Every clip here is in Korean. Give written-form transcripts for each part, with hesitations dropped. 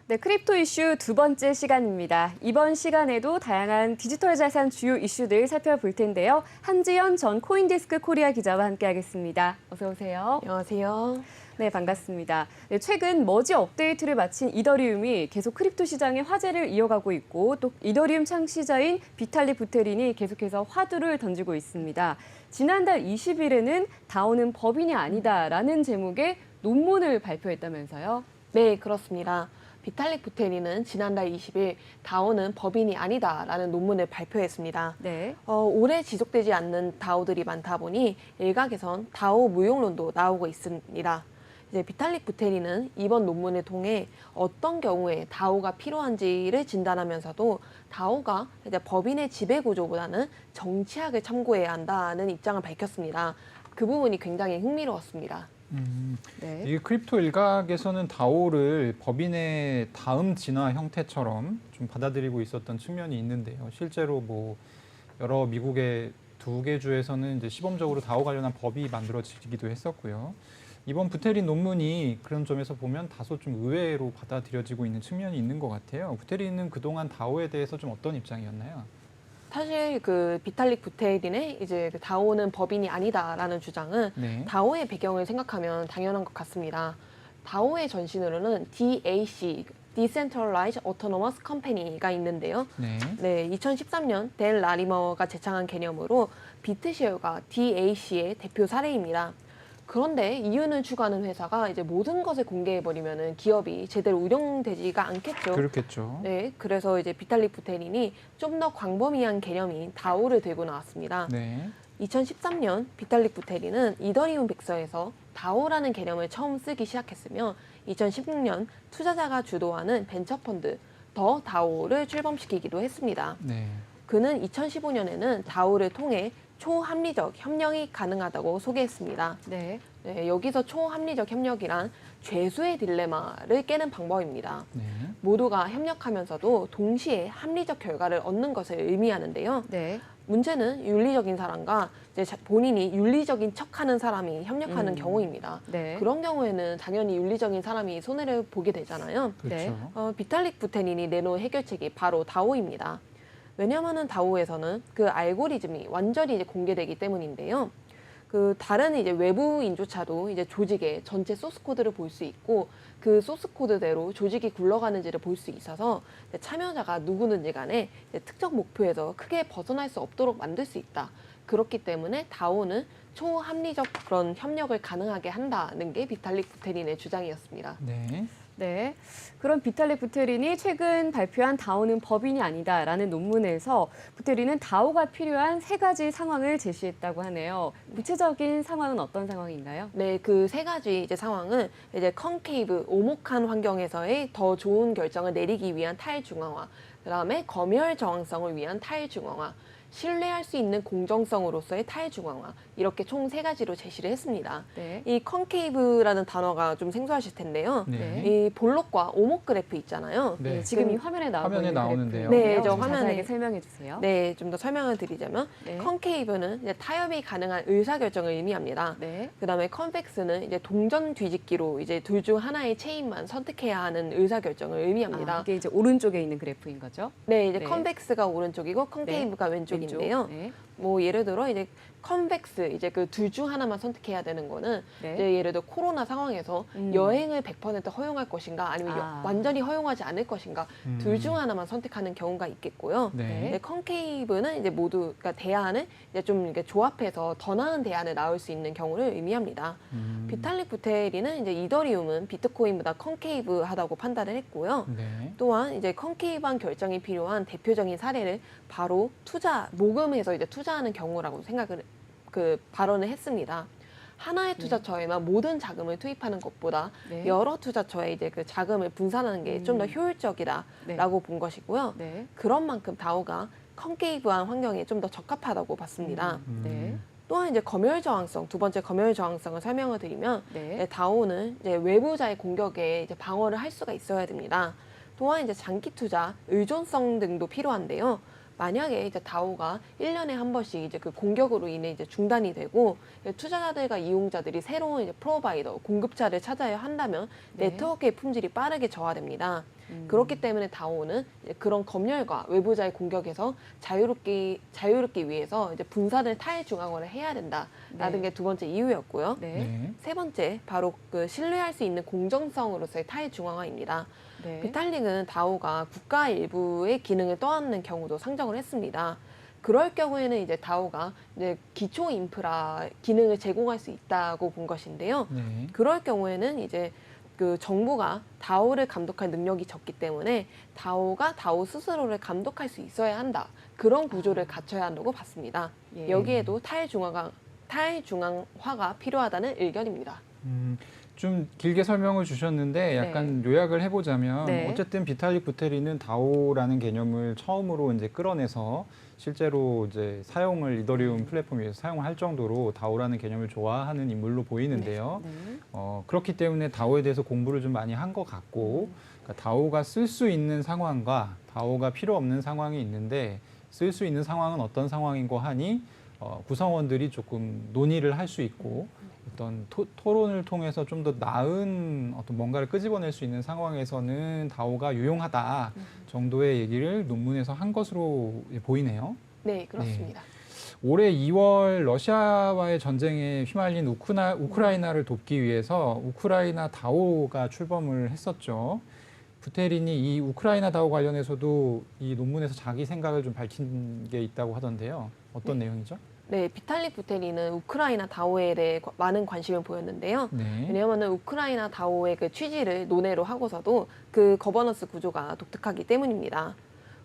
네, 크립토 이슈 두 번째 시간입니다. 이번 시간에도 다양한 디지털 자산 주요 이슈들 살펴볼 텐데요. 한지연 전 코인데스크 코리아 기자와 함께하겠습니다. 어서 오세요. 안녕하세요. 네, 반갑습니다. 네, 최근 머지 업데이트를 마친 이더리움이 계속 크립토 시장의 화제를 이어가고 있고 또 이더리움 창시자인 비탈릭 부테린이 계속해서 화두를 던지고 있습니다. 지난달 20일에는 다오는 법인이 아니다라는 제목의 논문을 발표했다면서요? 네, 그렇습니다. 비탈릭 부테린은 지난달 20일 다오는 법인이 아니다라는 논문을 발표했습니다. 네. 오래 지속되지 않는 다오들이 많다 보니 일각에선 다오 무용론도 나오고 있습니다. 이제 비탈릭 부테린은 이번 논문을 통해 어떤 경우에 다오가 필요한지를 진단하면서도 다오가 이제 법인의 지배 구조보다는 정치학을 참고해야 한다는 입장을 밝혔습니다. 그 부분이 굉장히 흥미로웠습니다. 네. 이 크립토 일각에서는 다오를 법인의 다음 진화 형태처럼 좀 받아들이고 있었던 측면이 있는데요. 실제로 뭐 여러 미국의 2개 주에서는 이제 시범적으로 다오 관련한 법이 만들어지기도 했었고요. 이번 부테린 논문이 그런 점에서 보면 다소 좀 의외로 받아들여지고 있는 측면이 있는 것 같아요. 부테린은 그동안 다오에 대해서 좀 어떤 입장이었나요? 사실 그 비탈릭 부테린의 이제 그 다오는 법인이 아니다라는 주장은 네. 다오의 배경을 생각하면 당연한 것 같습니다. 다오의 전신으로는 DAC, Decentralized Autonomous Company가 있는데요. 네. 2013년 델 라리머가 제창한 개념으로 비트쉐어가 DAC의 대표 사례입니다. 그런데 이윤을 추구하는 회사가 이제 모든 것을 공개해버리면 기업이 제대로 운영되지가 않겠죠. 그렇겠죠. 네, 그래서 이제 비탈릭 부테린이 좀 더 광범위한 개념인 다오를 들고 나왔습니다. 네. 2013년 비탈릭 부테린은 이더리움 백서에서 다오라는 개념을 처음 쓰기 시작했으며 2016년 투자자가 주도하는 벤처펀드 더 다오를 출범시키기도 했습니다. 네. 그는 2015년에는 다오를 통해 초합리적 협력이 가능하다고 소개했습니다. 네. 네, 여기서 초합리적 협력이란 죄수의 딜레마를 깨는 방법입니다. 네. 모두가 협력하면서도 동시에 합리적 결과를 얻는 것을 의미하는데요. 네. 문제는 윤리적인 사람과 이제 본인이 윤리적인 척하는 사람이 협력하는 경우입니다. 네. 그런 경우에는 당연히 윤리적인 사람이 손해를 보게 되잖아요. 그렇죠. 네. 비탈릭 부테린이 내놓은 해결책이 바로 다오입니다. 왜냐하면 다오에서는 그 알고리즘이 완전히 이제 공개되기 때문인데요. 그 다른 이제 외부인조차도 이제 조직의 전체 소스 코드를 볼 수 있고 그 소스 코드대로 조직이 굴러가는지를 볼 수 있어서 참여자가 누구든지 간에 특정 목표에서 크게 벗어날 수 없도록 만들 수 있다. 그렇기 때문에 다오는 초합리적 그런 협력을 가능하게 한다는 게 비탈릭 부테린의 주장이었습니다. 네. 네. 그런 비탈릭 부테린이 최근 발표한 다오는 법인이 아니다라는 논문에서 부테린은 다오가 필요한 3가지 상황을 제시했다고 하네요. 구체적인 상황은 어떤 상황인가요? 네, 그 3가지 이제 상황은 이제 컨케이브, 오목한 환경에서의 더 좋은 결정을 내리기 위한 탈중앙화, 그다음에 검열 저항성을 위한 탈중앙화, 신뢰할 수 있는 공정성으로서의 탈중앙화, 이렇게 총 3가지로 제시를 했습니다. 네. 이 컨케이브라는 단어가 좀 생소하실 텐데요. 네. 이 볼록과 오목 그래프 있잖아요. 네. 지금 이 화면에 나오고 화면에 있는 나오는데요. 그래프인데요. 네, 저 좀 자세하게 화면에- 설명해 주세요. 네, 좀 더 설명을 드리자면 네. 컨케이브는 이제 타협이 가능한 의사결정을 의미합니다. 네. 그다음에 컨벡스는 이제 동전 뒤집기로 이제 둘 중 하나의 체인만 선택해야 하는 의사결정을 의미합니다. 이게 이제 오른쪽에 있는 그래프인 거죠? 네, 이제 네. 컨벡스가 오른쪽이고 컨케이브가 왼쪽인데요. 왼쪽. 네. 뭐 예를 들어 이제 컨벡스 이제 그 둘 중 하나만 선택해야 되는 거는 네. 이제 예를 들어 코로나 상황에서 여행을 100% 허용할 것인가 아니면 완전히 허용하지 않을 것인가 둘 중 하나만 선택하는 경우가 있겠고요. 네. 이제 컨케이브는 이제 모두 그러니까 대안을 이제 좀 이렇게 조합해서 더 나은 대안을 나올 수 있는 경우를 의미합니다. 비탈릭 부테린은 이제 이더리움은 비트코인보다 컨케이브하다고 판단을 했고요. 네. 또한 이제 컨케이브한 결정이 필요한 대표적인 사례를 바로 모금해서 이제 투자하는 경우라고 생각을 발언을 했습니다. 하나의 투자처에만 모든 자금을 투입하는 것보다 네. 여러 투자처에 이제 그 자금을 분산하는 게 좀 더 효율적이다라고 본 것이고요. 네. 그런 만큼 다오가 컨케이브한 환경에 좀 더 적합하다고 봤습니다. 네. 또한 이제 검열 저항성, 두 번째 검열 저항성을 설명을 드리면 네. 다오는 이제 외부자의 공격에 이제 방어를 할 수가 있어야 됩니다. 또한 이제 장기 투자, 의존성 등도 필요한데요. 만약에 이제 다오가 1년에 한 번씩 이제 그 공격으로 인해 이제 중단이 되고 투자자들과 이용자들이 새로운 이제 프로바이더, 공급자를 찾아야 한다면 네. 네트워크의 품질이 빠르게 저하됩니다. 그렇기 때문에 다오는 이제 그런 검열과 외부자의 공격에서 자유롭기 위해서 이제 분산을 탈중앙화를 해야 된다라는 게 두 번째 이유였고요. 네. 네. 세 번째, 바로 그 신뢰할 수 있는 공정성으로서의 탈중앙화입니다. 네. 비탈릭은 다오가 국가 일부의 기능을 떠안는 경우도 상정을 했습니다. 그럴 경우에는 이제 다오가 이제 기초 인프라 기능을 제공할 수 있다고 본 것인데요. 네. 그럴 경우에는 이제 그 정부가 다오를 감독할 능력이 적기 때문에 다오가 다오 스스로를 감독할 수 있어야 한다. 그런 구조를 갖춰야 한다고 봤습니다. 예. 여기에도 탈중앙화가 필요하다는 의견입니다. 좀 길게 설명을 주셨는데 약간 요약을 해보자면 네. 어쨌든 비탈릭 부테린은 다오라는 개념을 처음으로 이제 끌어내서 실제로 이제 사용을 이더리움 플랫폼 위에서 사용할 정도로 다오라는 개념을 좋아하는 인물로 보이는데요. 네. 그렇기 때문에 다오에 대해서 공부를 좀 많이 한 것 같고 그러니까 다오가 쓸 수 있는 상황과 다오가 필요 없는 상황이 있는데 쓸 수 있는 상황은 어떤 상황인고 하니 구성원들이 조금 논의를 할 수 있고 어떤 토론을 통해서 좀 더 나은 어떤 뭔가를 끄집어낼 수 있는 상황에서는 다오가 유용하다 정도의 얘기를 논문에서 한 것으로 보이네요. 네, 그렇습니다. 올해 2월 러시아와의 전쟁에 휘말린 우크라이나를 돕기 위해서 우크라이나 다오가 출범을 했었죠. 부테린이 이 우크라이나 다오 관련해서도 이 논문에서 자기 생각을 좀 밝힌 게 있다고 하던데요. 어떤 내용이죠? 네, 비탈릭 부테린은 우크라이나 다오에 대해 많은 관심을 보였는데요. 네. 왜냐하면 우크라이나 다오의 그 취지를 논외로 하고서도 그 거버넌스 구조가 독특하기 때문입니다.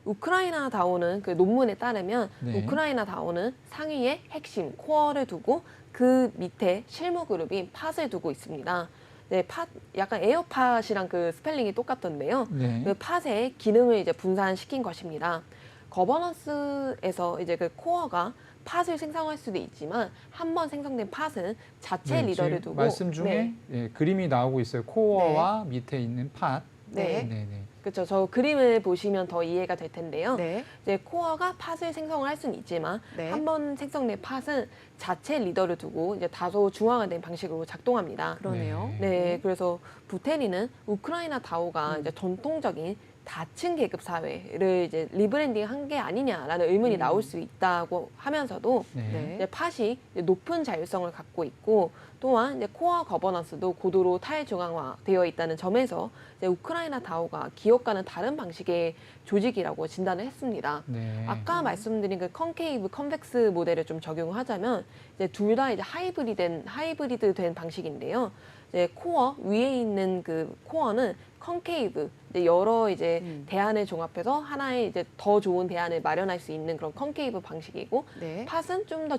우크라이나 다오는 그 논문에 따르면 네. 우크라이나 다오는 상위에 핵심 코어를 두고 그 밑에 실무 그룹인 팟을 두고 있습니다. 네, 팟 약간 에어팟이랑 그 스펠링이 똑같던데요. 네. 그 팟의 기능을 이제 분산시킨 것입니다. 거버넌스에서 이제 그 코어가 팟을 생성할 수도 있지만 한 번 생성된 팟은 자체 네, 리더를 지금 두고 말씀 중에 예, 그림이 나오고 있어요. 코어와 밑에 있는 팟. 네. 네, 네. 그렇죠. 저 그림을 보시면 더 이해가 될 텐데요. 네. 이제 코어가 팟을 생성을 할 수는 있지만 네. 한 번 생성된 팟은 자체 리더를 두고 이제 다소 중앙화된 방식으로 작동합니다. 그러네요. 네, 그래서 부테린은 우크라이나 다오가 이제 전통적인 다층 계급 사회를 이제 리브랜딩한 게 아니냐라는 의문이 나올 수 있다고 하면서도 네. 네. 이제 팟이 이제 높은 자율성을 갖고 있고 또한 이제 코어 거버넌스도 고도로 탈중앙화되어 있다는 점에서 이제 우크라이나 다오가 기업과는 다른 방식의 조직이라고 진단을 했습니다. 네. 아까 말씀드린 그 컨케이브 컨벡스 모델을 좀 적용하자면 이제 둘 다 이제 하이브리드 된 방식인데요. 이제 코어 위에 있는 그 코어는 컨케이브 이제 여러 이제 대안을 종합해서 하나의 이제 더 좋은 대안을 마련할 수 있는 그런 컨케이브 방식이고 네. 팟은 좀 더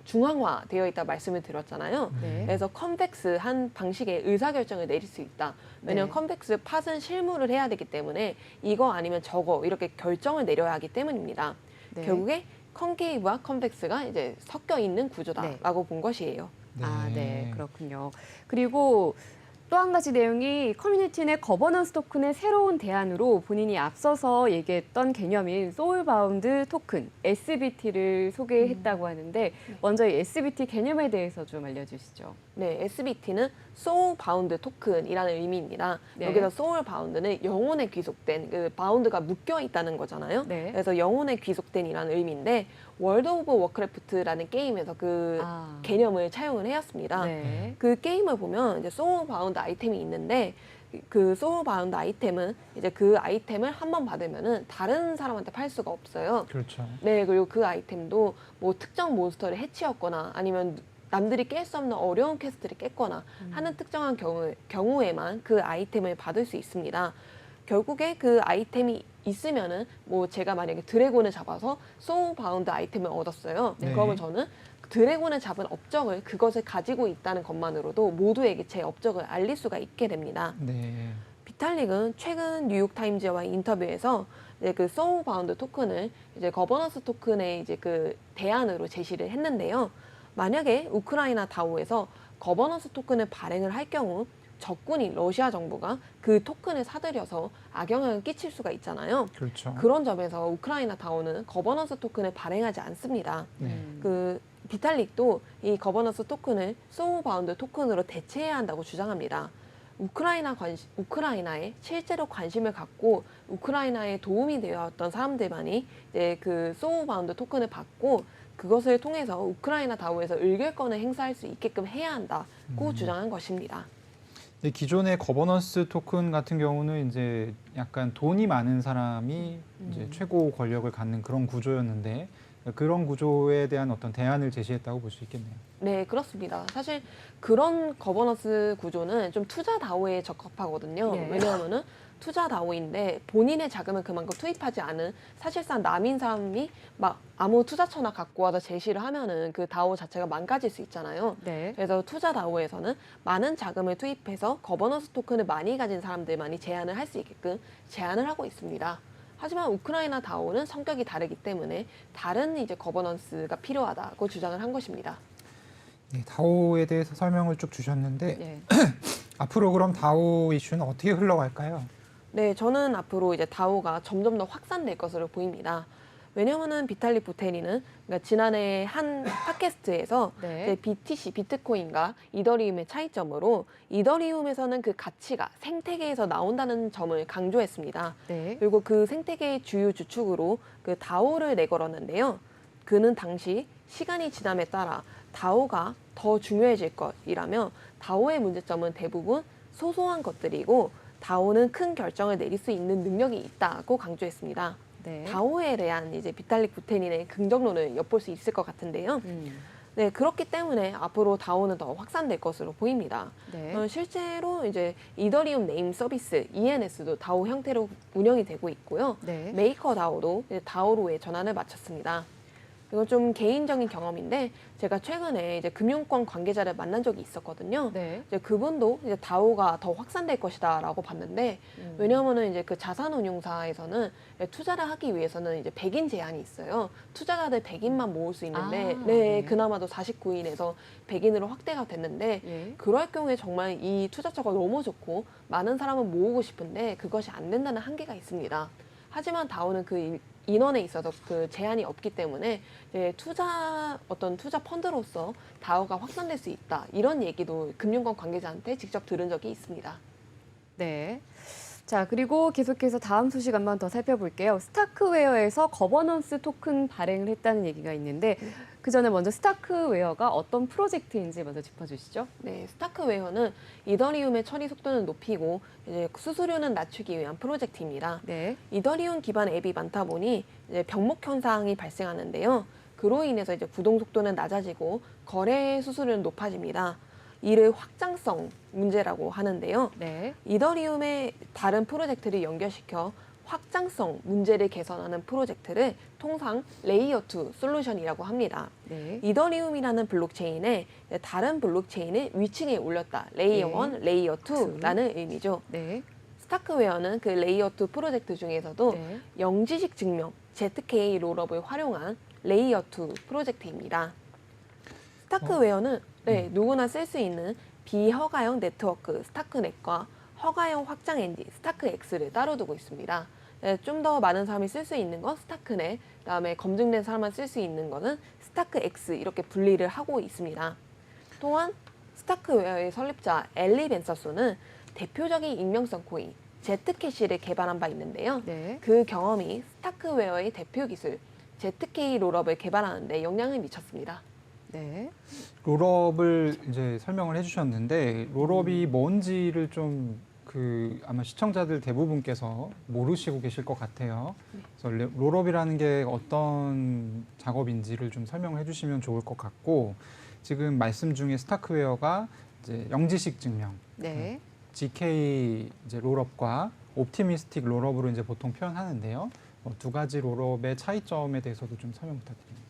중앙화되어 있다 말씀을 드렸잖아요. 네. 그래서 컨벡스한 방식의 의사결정을 내릴 수 있다. 왜냐하면 네. 컨벡스 팟은 실무를 해야 되기 때문에 이거 아니면 저거 이렇게 결정을 내려야 하기 때문입니다. 네. 결국에 컨케이브와 컨벡스가 이제 섞여 있는 구조다라고 본 것이에요. 아, 네, 그렇군요. 그리고 또 한 가지 내용이 커뮤니티 내 거버넌스 토큰의 새로운 대안으로 본인이 앞서서 얘기했던 개념인 소울바운드 토큰, SBT를 소개했다고 하는데 먼저 이 SBT 개념에 대해서 좀 알려주시죠. 네, SBT는 소울 바운드 토큰이라는 의미입니다. 네. 여기서 소울 바운드는 영혼에 귀속된, 그 바운드가 묶여 있다는 거잖아요. 네. 그래서 영혼에 귀속된이라는 의미인데 월드 오브 워크래프트라는 게임에서 그 개념을 차용을 해왔습니다. 네. 그 게임을 보면 이제 소울 바운드 아이템이 있는데 그 소울 바운드 아이템은 이제 그 아이템을 한 번 받으면은 다른 사람한테 팔 수가 없어요. 그렇죠. 네, 그리고 그 아이템도 뭐 특정 몬스터를 해치웠거나 아니면 남들이 깰 수 없는 어려운 퀘스트를 깼거나 하는 특정한 경우에만 그 아이템을 받을 수 있습니다. 결국에 그 아이템이 있으면은 뭐 제가 만약에 드래곤을 잡아서 소울 바운드 아이템을 얻었어요. 네. 그러면 저는 드래곤을 잡은 업적을 그것을 가지고 있다는 것만으로도 모두에게 제 업적을 알릴 수가 있게 됩니다. 네. 비탈릭은 최근 뉴욕타임즈와의 인터뷰에서 이제 그 소울 바운드 토큰을 이제 거버넌스 토큰의 이제 그 대안으로 제시를 했는데요. 만약에 우크라이나 다오에서 거버넌스 토큰을 발행을 할 경우 적군인 러시아 정부가 그 토큰을 사들여서 악영향을 끼칠 수가 있잖아요. 그렇죠. 그런 점에서 우크라이나 다오는 거버넌스 토큰을 발행하지 않습니다. 네. 그 비탈릭도 이 거버넌스 토큰을 소울 바운드 토큰으로 대체해야 한다고 주장합니다. 우크라이나에 실제로 관심을 갖고 우크라이나에 도움이 되었던 사람들만이 이제 그 소우바운드 토큰을 받고 그것을 통해서 우크라이나 다오에서 의결권을 행사할 수 있게끔 해야 한다고 주장한 것입니다. 네, 기존의 거버넌스 토큰 같은 경우는 이제 약간 돈이 많은 사람이 이제 최고 권력을 갖는 그런 구조였는데 그런 구조에 대한 어떤 대안을 제시했다고 볼 수 있겠네요. 네, 그렇습니다. 사실 그런 거버넌스 구조는 좀 투자 다오에 적합하거든요. 네. 왜냐하면은 투자 다오인데 본인의 자금을 그만큼 투입하지 않은 사실상 남인 사람이 막 아무 투자처나 갖고 와서 제시를 하면은 그 다오 자체가 망가질 수 있잖아요. 네. 그래서 투자 다오에서는 많은 자금을 투입해서 거버넌스 토큰을 많이 가진 사람들만이 제안을 할 수 있게끔 제안을 하고 있습니다. 하지만 우크라이나 다오는 성격이 다르기 때문에 다른 이제 거버넌스가 필요하다고 주장을 한 것입니다. 네, 다오에 대해서 설명을 쭉 주셨는데 네. 앞으로 그럼 다오 이슈는 어떻게 흘러갈까요? 네, 저는 앞으로 이제 다오가 점점 더 확산될 것으로 보입니다. 왜냐면은 비탈리 부테린은 그러니까 지난해 한 팟캐스트에서 네. 이제 BTC, 비트코인과 이더리움의 차이점으로 이더리움에서는 그 가치가 생태계에서 나온다는 점을 강조했습니다. 네. 그리고 그 생태계의 주요 주축으로 그 다오를 내걸었는데요. 그는 당시 시간이 지남에 따라 다오가 더 중요해질 것이라며 다오의 문제점은 대부분 소소한 것들이고 다오는 큰 결정을 내릴 수 있는 능력이 있다고 강조했습니다. 네. 다오에 대한 이제 비탈릭 부테린의 긍정론을 엿볼 수 있을 것 같은데요. 네, 그렇기 때문에 앞으로 다오는 더 확산될 것으로 보입니다. 네. 실제로 이제 이더리움 네임 서비스 ENS도 다오 형태로 운영이 되고 있고요. 네. 메이커 다오도 이제 다오로의 전환을 마쳤습니다. 이건 좀 개인적인 경험인데 제가 최근에 이제 금융권 관계자를 만난 적이 있었거든요. 네. 이제 그분도 이제 다오가 더 확산될 것이다라고 봤는데 왜냐하면은 이제 그 자산운용사에서는 투자를 하기 위해서는 이제 100인 제한이 있어요. 투자자들 100인만 모을 수 있는데 아, 네, 네. 그나마도 49인에서 100인으로 확대가 됐는데 예. 그럴 경우에 정말 이 투자처가 너무 좋고 많은 사람을 모으고 싶은데 그것이 안 된다는 한계가 있습니다. 하지만 다오는 그 인원에 있어서 그 제한이 없기 때문에 이제 어떤 투자 펀드로서 다오가 확산될 수 있다. 이런 얘기도 금융권 관계자한테 직접 들은 적이 있습니다. 네. 자, 그리고 계속해서 다음 소식 한번 더 살펴볼게요. 스타크웨어에서 거버넌스 토큰 발행을 했다는 얘기가 있는데 그 전에 먼저 스타크웨어가 어떤 프로젝트인지 먼저 짚어주시죠. 네, 스타크웨어는 이더리움의 처리 속도는 높이고 이제 수수료는 낮추기 위한 프로젝트입니다. 네. 이더리움 기반 앱이 많다 보니 이제 병목 현상이 발생하는데요. 그로 인해서 이제 구동 속도는 낮아지고 거래 수수료는 높아집니다. 이를 확장성 문제라고 하는데요. 네. 이더리움의 다른 프로젝트를 연결시켜 확장성 문제를 개선하는 프로젝트를 통상 레이어 2 솔루션이라고 합니다. 네. 이더리움이라는 블록체인에 다른 블록체인을 위층에 올렸다. 레이어 네. 1, 레이어 2라는 의미죠. 네. 스타크웨어는 그 레이어 2 프로젝트 중에서도 네. 영지식 증명 ZK 롤업을 활용한 레이어 2 프로젝트입니다. 스타크웨어는 누구나 쓸 수 있는 비허가형 네트워크 스타크넷과 허가형 확장 엔진 스타크X를 따로 두고 있습니다. 좀 더 많은 사람이 쓸 수 있는 건 스타크넷, 그다음에 검증된 사람만 쓸 수 있는 거는 스타크X 이렇게 분리를 하고 있습니다. 또한 스타크웨어의 설립자 엘리 벤서소는 대표적인 익명성 코인 Z캐시를 개발한 바 있는데요. 네. 그 경험이 스타크웨어의 대표 기술 ZK 롤업을 개발하는 데 영향을 미쳤습니다. 네. 롤업을 이제 설명을 해주셨는데 롤업이 뭔지를 좀 아마 시청자들 대부분께서 모르시고 계실 것 같아요. 그래서 롤업이라는 게 어떤 작업인지를 좀 설명을 해주시면 좋을 것 같고 지금 말씀 중에 스타크웨어가 이제 영지식 증명, 네. GK 이제 롤업과 옵티미스틱 롤업으로 이제 보통 표현하는데요. 두 가지 롤업의 차이점에 대해서도 좀 설명 부탁드립니다.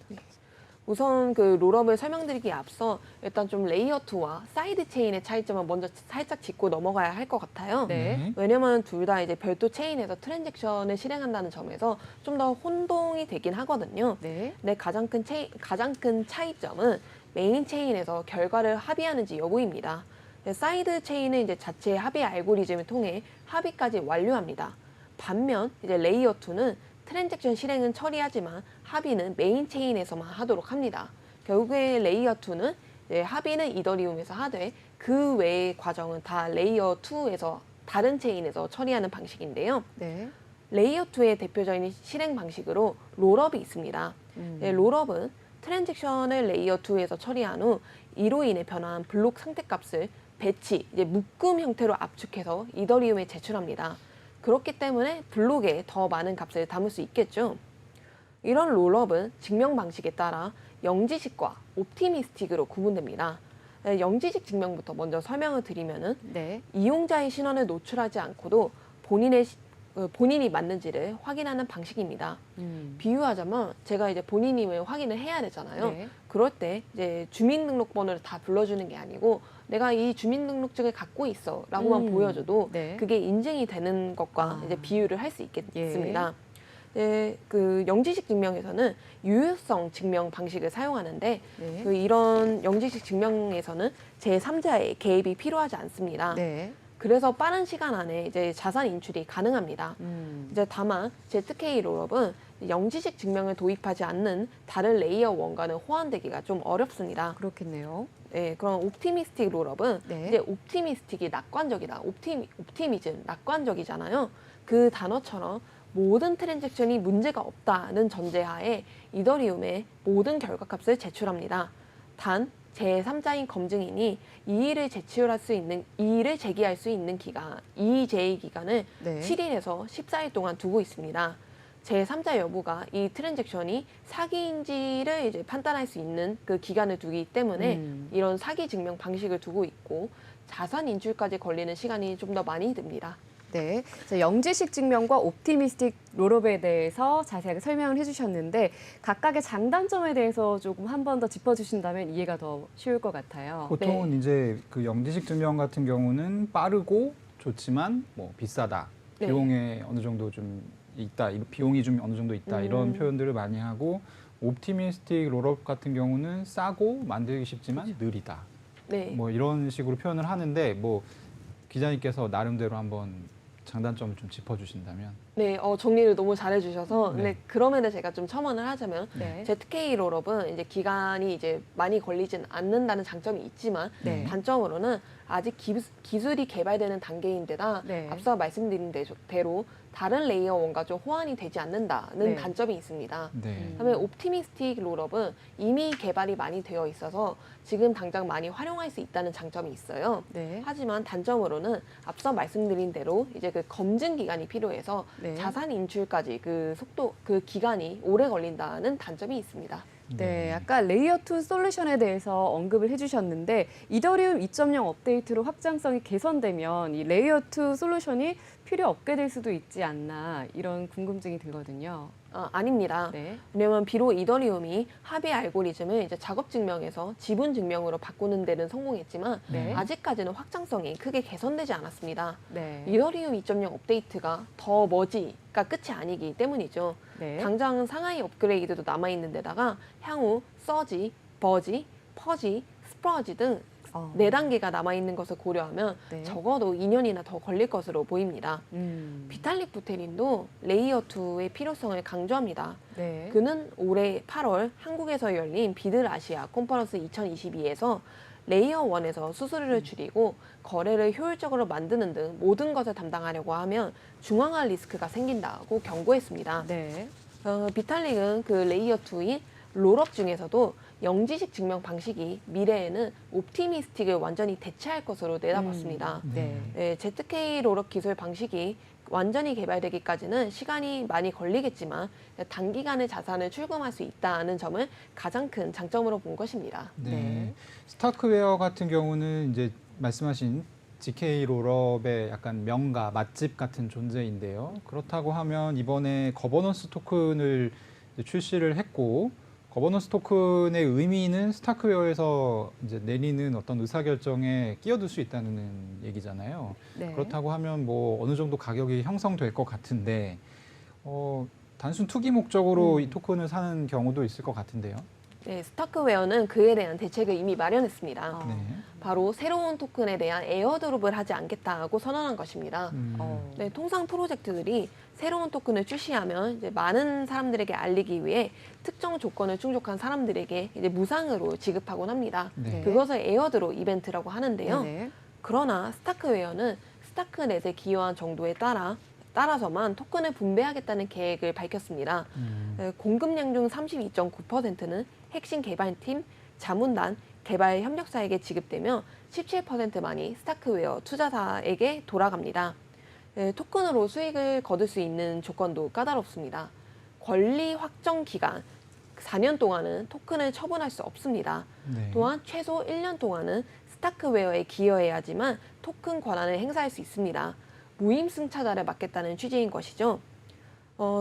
우선 그 롤업을 설명드리기에 앞서 일단 좀 레이어 2와 사이드 체인의 차이점을 먼저 살짝 짚고 넘어가야 할 것 같아요. 네. 왜냐면 둘 다 이제 별도 체인에서 트랜잭션을 실행한다는 점에서 좀 더 혼동이 되긴 하거든요. 네. 근데 가장 큰 차이점은 메인 체인에서 결과를 합의하는지 여부입니다. 사이드 체인은 이제 자체 합의 알고리즘을 통해 합의까지 완료합니다. 반면 이제 레이어 2는 트랜잭션 실행은 처리하지만 합의는 메인 체인에서만 하도록 합니다. 결국에 레이어 2는 합의는 이더리움에서 하되 그 외의 과정은 다 레이어 2에서 다른 체인에서 처리하는 방식인데요. 네. 레이어 2의 대표적인 실행 방식으로 롤업이 있습니다. 네, 롤업은 트랜잭션을 레이어 2에서 처리한 후 이로 인해 변화한 블록 상태값을 배치, 이제 묶음 형태로 압축해서 이더리움에 제출합니다. 그렇기 때문에 블록에 더 많은 값을 담을 수 있겠죠. 이런 롤업은 증명 방식에 따라 영지식과 옵티미스틱으로 구분됩니다. 네, 영지식 증명부터 먼저 설명을 드리면은 네. 이용자의 신원을 노출하지 않고도 본인이 맞는지를 확인하는 방식입니다. 비유하자면 제가 이제 본인임을 확인을 해야 되잖아요. 네. 그럴 때 이제 주민등록번호를 다 불러주는 게 아니고 내가 이 주민등록증을 갖고 있어라고만 보여줘도 네. 그게 인증이 되는 것과 이제 비유를 할 수 있겠습니다. 그 영지식 증명에서는 유효성 증명 방식을 사용하는데 네. 이런 영지식 증명에서는 제3자의 개입이 필요하지 않습니다. 네. 그래서 빠른 시간 안에 이제 자산 인출이 가능합니다. 이제 다만 ZK 롤업은 영지식 증명을 도입하지 않는 다른 레이어 1과는 호환되기가 좀 어렵습니다. 그렇겠네요. 네, 그럼 옵티미스틱 롤업은 네. 이제 옵티미스틱이 낙관적이다. 옵티미즘, 낙관적이잖아요. 그 단어처럼 모든 트랜잭션이 문제가 없다는 전제하에 이더리움의 모든 결과값을 제출합니다. 단 제3자인 검증인이 이의를 제기할 수 있는 기간, 이의 제의 기간을 네. 7일에서 14일 동안 두고 있습니다. 제3자 여부가 이 트랜잭션이 사기인지를 이제 판단할 수 있는 그 기간을 두기 때문에 이런 사기 증명 방식을 두고 있고 자산 인출까지 걸리는 시간이 좀 더 많이 듭니다. 네, 자, 영지식 증명과 옵티미스틱 롤업에 대해서 자세하게 설명을 해주셨는데 각각의 장단점에 대해서 조금 한 번 더 짚어주신다면 이해가 더 쉬울 것 같아요. 보통은 이제 그 영지식 증명 같은 경우는 빠르고 좋지만 뭐 비싸다, 네. 비용에 어느 정도 좀 있다, 비용이 좀 어느 정도 있다 이런 표현들을 많이 하고 옵티미스틱 롤업 같은 경우는 싸고 만들기 쉽지만 느리다. 네. 뭐 이런 식으로 표현을 하는데 뭐 기자님께서 나름대로 한번 장단점을 좀 짚어주신다면. 네, 정리를 너무 잘해주셔서 네. 근데 그럼에도 제가 좀 첨언을 하자면 네. ZK 롤업은 이제 기간이 이제 많이 걸리진 않는다는 장점이 있지만 네. 단점으로는 아직 기술이 개발되는 단계인데다 네. 앞서 말씀드린 대로 다른 레이어 1과 좀 호환이 되지 않는다는 네. 단점이 있습니다. 네. 그다음에 옵티미스틱 롤업은 이미 개발이 많이 되어 있어서 지금 당장 많이 활용할 수 있다는 장점이 있어요. 네. 하지만 단점으로는 앞서 말씀드린 대로 이제 그 검증 기간이 필요해서 네. 자산 인출까지 그 기간이 오래 걸린다는 단점이 있습니다. 네, 아까 레이어 2 솔루션에 대해서 언급을 해주셨는데 이더리움 2.0 업데이트로 확장성이 개선되면 이 레이어 2 솔루션이 필요 없게 될 수도 있지 않나 이런 궁금증이 들거든요. 아닙니다. 네. 왜냐하면 비록 이더리움이 합의 알고리즘을 이제 작업 증명에서 지분 증명으로 바꾸는 데는 성공했지만 네. 아직까지는 확장성이 크게 개선되지 않았습니다. 네. 이더리움 2.0 업데이트가 더 머지가 끝이 아니기 때문이죠. 네. 당장 상하이 업그레이드도 남아있는 데다가 향후 서지, 버지, 퍼지, 스퍼지 등 4단계가 남아있는 것을 고려하면 네. 적어도 2년이나 더 걸릴 것으로 보입니다. 음. 비탈릭 부테린도 레이어 2의 필요성을 강조합니다. 네. 그는 올해 8월 한국에서 열린 비들아시아 컨퍼런스 2022에서 레이어 1에서 수수료를 줄이고 거래를 효율적으로 만드는 등 모든 것을 담당하려고 하면 중앙화 리스크가 생긴다고 경고했습니다. 네. 비탈릭은 그 레이어 2인 롤업 중에서도 영지식 증명 방식이 미래에는 옵티미스틱을 완전히 대체할 것으로 내다봤습니다. 네. ZK 롤업 기술 방식이 완전히 개발되기까지는 시간이 많이 걸리겠지만 단기간에 자산을 출금할 수 있다는 점을 가장 큰 장점으로 본 것입니다. 네. 네. 스타크웨어 같은 경우는 이제 말씀하신 GK 롤업의 약간 명가, 맛집 같은 존재인데요. 그렇다고 하면 이번에 거버넌스 토큰을 이제 출시를 했고 거버넌스 토큰의 의미는 스타크웨어에서 이제 내리는 어떤 의사결정에 끼어들 수 있다는 얘기잖아요. 네. 그렇다고 하면 뭐 어느 정도 가격이 형성될 것 같은데 단순 투기 목적으로 이 토큰을 사는 경우도 있을 것 같은데요. 네, 스타크웨어는 그에 대한 대책을 이미 마련했습니다. 네. 바로 새로운 토큰에 대한 에어드롭을 하지 않겠다고 선언한 것입니다. 네, 통상 프로젝트들이 새로운 토큰을 출시하면 이제 많은 사람들에게 알리기 위해 특정 조건을 충족한 사람들에게 이제 무상으로 지급하곤 합니다. 네. 그것을 에어드롭 이벤트라고 하는데요. 네네. 그러나 스타크웨어는 스타크넷에 기여한 정도에 따라서만 토큰을 분배하겠다는 계획을 밝혔습니다. 공급량 중 32.9%는 핵심 개발팀, 자문단, 개발 협력사에게 지급되며 17%만이 스타크웨어 투자사에게 돌아갑니다. 토큰으로 수익을 거둘 수 있는 조건도 까다롭습니다. 권리 확정 기간 4년 동안은 토큰을 처분할 수 없습니다. 네. 또한 최소 1년 동안은 스타크웨어에 기여해야지만 토큰 권한을 행사할 수 있습니다. 무임승차자를 막겠다는 취지인 것이죠.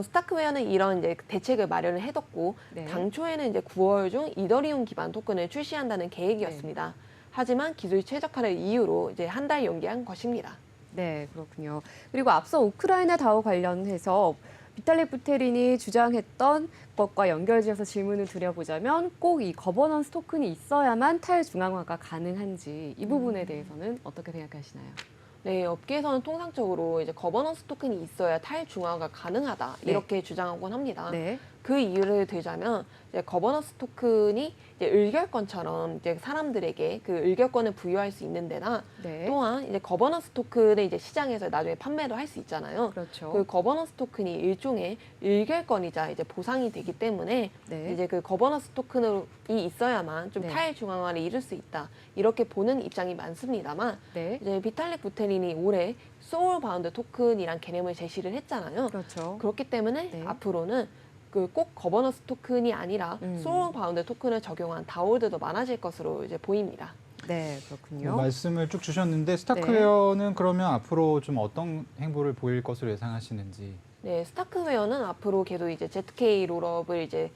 스타크웨어는 이런 이제 대책을 마련을 해뒀고 네. 당초에는 이제 9월 중 이더리움 기반 토큰을 출시한다는 계획이었습니다. 하지만 기술 최적화를 이유로 이제 한 달 연기한 것입니다. 네, 그렇군요. 그리고 앞서 우크라이나 다오 관련해서 비탈릭 부테린이 주장했던 것과 연결지어서 질문을 드려보자면 꼭 이 거버넌스 토큰이 있어야만 탈중앙화가 가능한지 이 부분에 대해서는 어떻게 생각하시나요? 네, 업계에서는 통상적으로 이제 거버넌스 토큰이 있어야 탈중앙화가 가능하다 네. 이렇게 주장하곤 합니다. 네. 그 이유를 들자면 이제 거버넌스 토큰이 이제 의결권처럼 이제 사람들에게 그 의결권을 부여할 수 있는 데나 네. 또한 이제 거버넌스 토큰을 이제 시장에서 나중에 판매도 할 수 있잖아요. 그렇죠. 그 거버넌스 토큰이 일종의 의결권이자 이제 보상이 되기 때문에 네. 이제 그 거버넌스 토큰이 있어야만 좀 네. 탈중앙화를 이룰 수 있다 이렇게 보는 입장이 많습니다만 네. 이제 비탈릭 부테린이 올해 소울 바운드 토큰이란 개념을 제시를 했잖아요. 그렇죠. 그렇기 때문에 네. 앞으로는 그 꼭 거버넌스 토큰이 아니라 소울 바운드 토큰을 적용한 다오들도 많아질 것으로 이제 보입니다. 네, 그렇군요. 말씀을 쭉 주셨는데 스타크웨어는 그러면 앞으로 좀 어떤 행보를 보일 것으로 예상하시는지. 네, 스타크웨어는 앞으로 계속 이제 ZK 롤업을 이제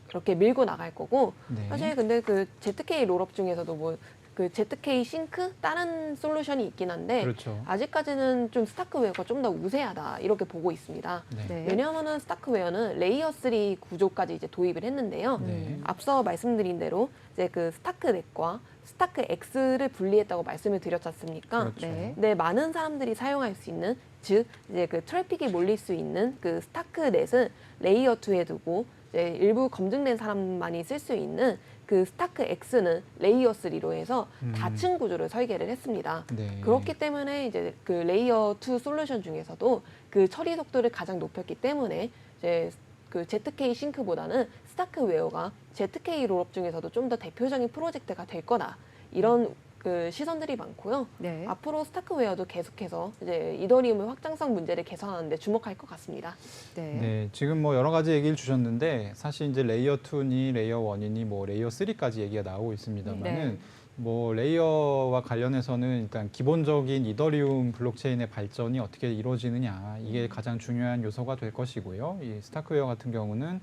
그렇게 밀고 나갈 거고 네. 사실 근데 그 ZK 롤업 중에서도 뭐 그 ZK 싱크 다른 솔루션이 있긴 한데 그렇죠. 아직까지는 좀 스타크웨어가 좀 더 우세하다 이렇게 보고 있습니다. 네. 네. 왜냐하면은 스타크웨어는 레이어 3 구조까지 이제 도입을 했는데요. 네. 앞서 말씀드린 대로 이제 그 스타크넷과 스타크 X를 분리했다고 말씀을 드렸지 않습니까? 그렇죠. 네. 네, 많은 사람들이 사용할 수 있는 즉 이제 그 트래픽이 몰릴 수 있는 그 스타크넷은 레이어 2에 두고 이제 일부 검증된 사람만이 쓸 수 있는 그 스타크 X는 레이어 3로 해서 다층 구조를 설계를 했습니다. 네. 그렇기 때문에 이제 그 레이어 2 솔루션 중에서도 그 처리 속도를 가장 높였기 때문에 이제 그 ZK 싱크보다는 스타크웨어가 ZK 롤업 중에서도 좀 더 대표적인 프로젝트가 될 거다. 이런 그 시선들이 많고요. 네. 앞으로 스타크웨어도 계속해서 이제 이더리움의 확장성 문제를 개선하는 데 주목할 것 같습니다. 네. 네, 지금 뭐 여러 가지 얘기를 주셨는데 사실 이제 레이어 2니 레이어 1이니 뭐 레이어 3까지 얘기가 나오고 있습니다만은 네. 뭐 레이어와 관련해서는 일단 기본적인 이더리움 블록체인의 발전이 어떻게 이루어지느냐 이게 가장 중요한 요소가 될 것이고요. 이 스타크웨어 같은 경우는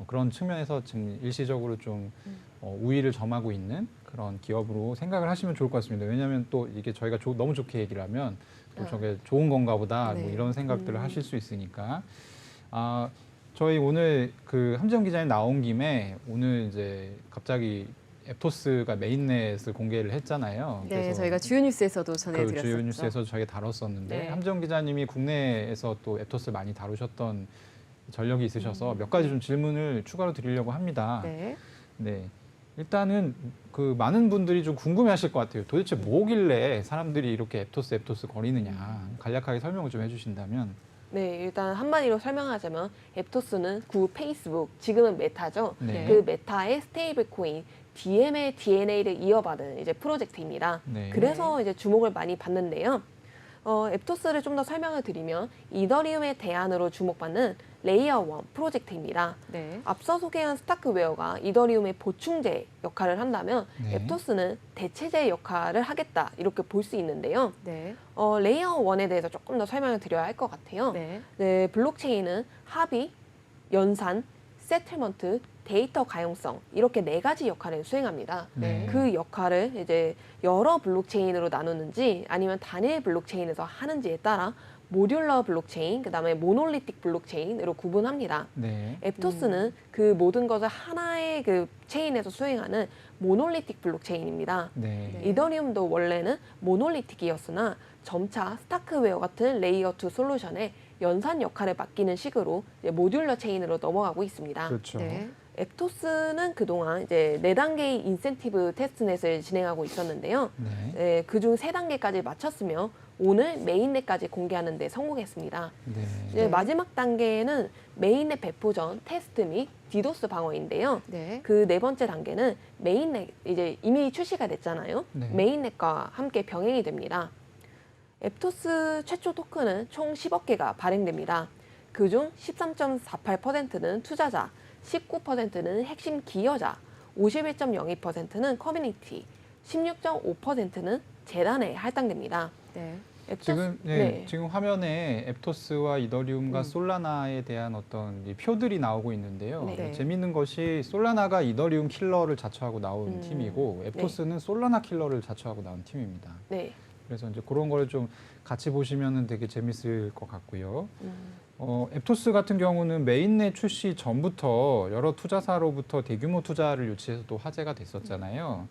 그런 측면에서 지금 일시적으로 좀 우위를 점하고 있는 그런 기업으로 생각을 하시면 좋을 것 같습니다. 왜냐하면 또 이게 저희가 너무 좋게 얘기를 하면 또 저게 좋은 건가 보다 뭐 네. 이런 생각들을 하실 수 있으니까 저희 오늘 그 함정 기자님 나온 김에 오늘 이제 갑자기 앱토스가 메인넷을 공개를 했잖아요. 네, 저희가 주요 뉴스에서도 그 전해드렸었죠. 주요 뉴스에서 저희가 다뤘었는데 네. 함정 기자님이 국내에서 또 앱토스를 많이 다루셨던 전력이 있으셔서 몇 가지 좀 질문을 추가로 드리려고 합니다. 네. 네. 일단은 그 많은 분들이 좀 궁금해하실 것 같아요. 도대체 뭐길래 사람들이 이렇게 앱토스 거리느냐 간략하게 설명을 좀 해주신다면. 네, 일단 한마디로 설명하자면 앱토스는 구 페이스북, 지금은 메타죠. 네. 그 메타의 스테이블 코인 DM의 DNA를 이어받은 이제 프로젝트입니다. 네. 그래서 이제 주목을 많이 받는데요. 앱토스를 좀 더 설명을 드리면 이더리움의 대안으로 주목받는 레이어 1 프로젝트입니다. 네. 앞서 소개한 스타크웨어가 이더리움의 보충제 역할을 한다면 네. 앱토스는 대체제 역할을 하겠다 이렇게 볼 수 있는데요. 네. 레이어 1에 대해서 조금 더 설명을 드려야 할 것 같아요. 네. 네, 블록체인은 합의, 연산, 세틀먼트, 데이터 가용성 이렇게 4가지 역할을 수행합니다. 네. 그 역할을 이제 여러 블록체인으로 나누는지 아니면 단일 블록체인에서 하는지에 따라 모듈러 블록체인, 그다음에 모놀리틱 블록체인으로 구분합니다. 네. 앱토스는 그 모든 것을 하나의 그 체인에서 수행하는 모놀리틱 블록체인입니다. 네. 이더리움도 원래는 모놀리틱이었으나 점차 스타크웨어 같은 레이어 2 솔루션에 연산 역할을 맡기는 식으로 이제 모듈러 체인으로 넘어가고 있습니다. 그렇죠. 네. 앱토스는 그동안 이제 4단계의 인센티브 테스트넷을 진행하고 있었는데요. 네. 그중 3단계까지 마쳤으며 오늘 메인넷까지 공개하는 데 성공했습니다. 네. 이제 마지막 단계는 메인넷 배포 전 테스트 및 디도스 방어인데요. 네. 그 4번째 단계는 메인넷, 이제 이미 출시가 됐잖아요. 네. 메인넷과 함께 병행이 됩니다. 앱토스 최초 토큰은 총 10억 개가 발행됩니다. 그중 13.48%는 투자자, 19%는 핵심 기여자, 51.02%는 커뮤니티, 16.5%는 재단에 할당됩니다. 네. 지금 지금 화면에 앱토스와 이더리움과 솔라나에 대한 어떤 이 표들이 나오고 있는데요. 네. 재밌는 것이 솔라나가 이더리움 킬러를 자처하고 나온 음. 팀이고 앱토스는 솔라나 킬러를 자처하고 나온 팀입니다. 네. 그래서 이제 그런 걸 좀 같이 보시면은 되게 재밌을 것 같고요. 음. 앱토스 같은 경우는 메인넷 출시 전부터 여러 투자사로부터 대규모 투자를 유치해서 또 화제가 됐었잖아요.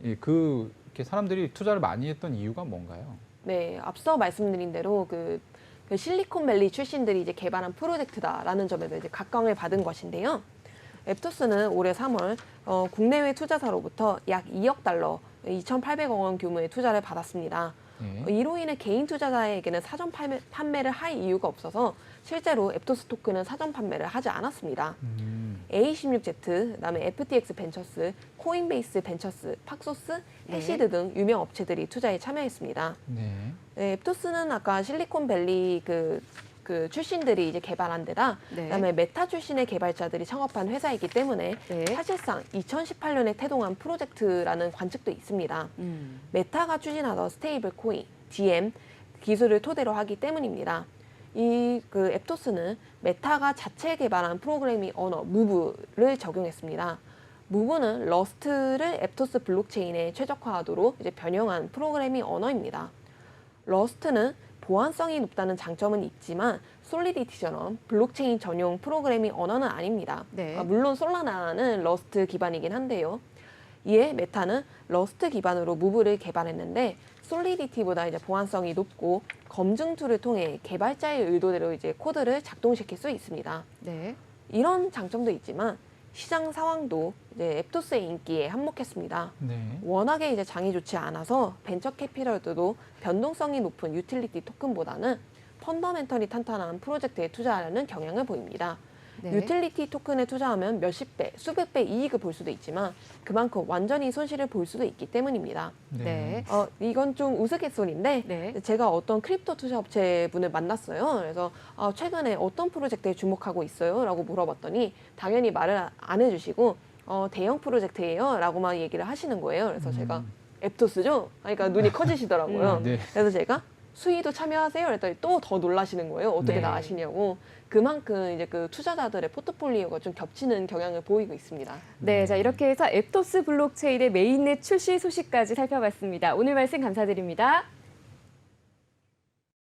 이렇게 사람들이 투자를 많이 했던 이유가 뭔가요? 네, 앞서 말씀드린 대로 그 실리콘밸리 출신들이 이제 개발한 프로젝트다라는 점에서 이제 각광을 받은 것인데요. 앱토스는 올해 3월 국내외 투자사로부터 약 2억 달러, 2,800억 원 규모의 투자를 받았습니다. 네. 이로 인해 개인 투자자에게는 사전 판매를 할 이유가 없어서 실제로 앱토스 토큰은 사전 판매를 하지 않았습니다. A16Z, 그다음에 FTX 벤처스, 코인베이스 벤처스, 팍소스, 해시드 등 유명 업체들이 투자에 참여했습니다. 네. 네, 앱토스는 아까 실리콘밸리 그 출신들이 이제 개발한 데다 네. 그다음에 메타 출신의 개발자들이 창업한 회사이기 때문에 네. 사실상 2018년에 태동한 프로젝트라는 관측도 있습니다. 메타가 추진하던 스테이블 코인, DM 기술을 토대로 하기 때문입니다. 이 앱토스는 메타가 자체 개발한 프로그래밍 언어 무브를 적용했습니다. 무브는 러스트를 앱토스 블록체인에 최적화하도록 이제 변형한 프로그래밍 언어입니다. 러스트는 보안성이 높다는 장점은 있지만 솔리디티처럼 블록체인 전용 프로그래밍 언어는 아닙니다. 네. 물론 솔라나는 러스트 기반이긴 한데요. 이에 메타는 러스트 기반으로 무브를 개발했는데 솔리디티보다 이제 보안성이 높고 검증 툴을 통해 개발자의 의도대로 이제 코드를 작동시킬 수 있습니다. 네. 이런 장점도 있지만 시장 상황도 이제 앱토스의 인기에 한몫했습니다. 네. 워낙에 이제 장이 좋지 않아서 벤처 캐피털들도 변동성이 높은 유틸리티 토큰보다는 펀더멘털이 탄탄한 프로젝트에 투자하려는 경향을 보입니다. 네. 유틸리티 토큰에 투자하면 몇십 배, 수백 배 이익을 볼 수도 있지만 그만큼 완전히 손실을 볼 수도 있기 때문입니다. 네. 이건 좀 우스갯소리인데 네. 제가 어떤 크립토 투자 업체 분을 만났어요. 그래서 최근에 어떤 프로젝트에 주목하고 있어요? 라고 물어봤더니 당연히 말을 안 해주시고 대형 프로젝트예요? 라고만 얘기를 하시는 거예요. 그래서 제가 앱토스죠? 그러니까 눈이 커지시더라고요. 네. 그래서 제가 수의도 참여하세요? 그랬더니 또 더 놀라시는 거예요. 어떻게 네. 다 아시냐고. 그만큼 이제 그 투자자들의 포트폴리오가 좀 겹치는 경향을 보이고 있습니다. 네, 자 이렇게 해서 앱토스 블록체인의 메인넷 출시 소식까지 살펴봤습니다. 오늘 말씀 감사드립니다.